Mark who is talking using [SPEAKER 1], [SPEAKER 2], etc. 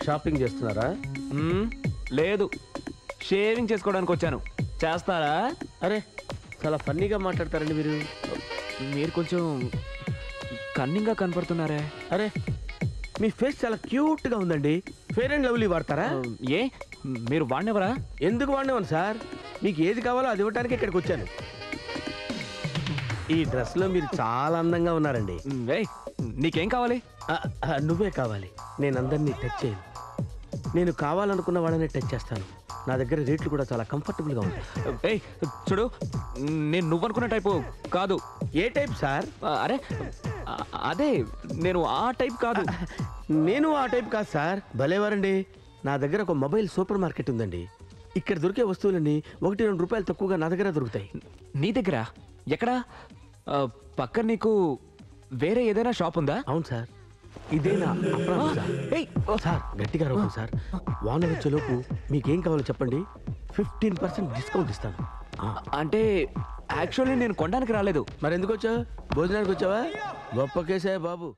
[SPEAKER 1] Shopping చేస్తున్నారా?
[SPEAKER 2] లేదు, shaving చేసుకోవడానికి వచ్చాను. చేస్తారా?
[SPEAKER 1] అరే చాలా ఫన్నీగా మాట్లాడతారండి మీరు.
[SPEAKER 2] మీరు కొంచెం కన్నింగ్గా కనపడుతున్నారే.
[SPEAKER 1] అరే మీ ఫేస్ చాలా క్యూట్గా ఉందండి. ఫెయిర్ అండ్ లవ్లీ వాడతారా?
[SPEAKER 2] ఏ మీరు వాడినవరా?
[SPEAKER 1] ఎందుకు వాడినాను సార్, మీకు ఏది కావాలో అది ఇవ్వడానికి ఇక్కడికి వచ్చాను. ఈ డ్రెస్లో మీరు చాలా అందంగా ఉన్నారండి.
[SPEAKER 2] ఏయ్, నీకేం కావాలి?
[SPEAKER 1] నువ్వే కావాలి. నేను అందరినీ టచ్ చేయను. నేను కావాలనుకున్న వాళ్ళని టచ్ చేస్తాను. నా దగ్గర రేట్లు కూడా చాలా కంఫర్టబుల్గా ఉంటాయి.
[SPEAKER 2] ఏయ్ చూడు, నేను నువ్వనుకున్న టైపు కాదు.
[SPEAKER 1] ఏ టైప్ సార్?
[SPEAKER 2] అరే అదే, నేను ఆ టైప్ కాదు.
[SPEAKER 1] నేను ఆ టైప్ కాదు సార్. భలేవారండి. నా దగ్గర ఒక మొబైల్ సూపర్ మార్కెట్ ఉందండి. ఇక్కడ దొరికే వస్తువులన్నీ 1-2 రూపాయలు తక్కువగా నా దగ్గర దొరుకుతాయి.
[SPEAKER 2] నీ దగ్గర ఎక్కడా? పక్కన నీకు వేరే ఏదైనా షాప్ ఉందా?
[SPEAKER 1] అవును సార్, ఇదేనా సార్? గట్టిగా రోకం సార్. వాన వచ్చేలోపు మీకేం కావాలో చెప్పండి, 15% డిస్కౌంట్ ఇస్తాను.
[SPEAKER 2] అంటే యాక్చువల్లీ నేను కొనడానికి రాలేదు.
[SPEAKER 1] మరి ఎందుకు వచ్చావు? భోజనానికి వచ్చావా? గొప్ప కేసే బాబు.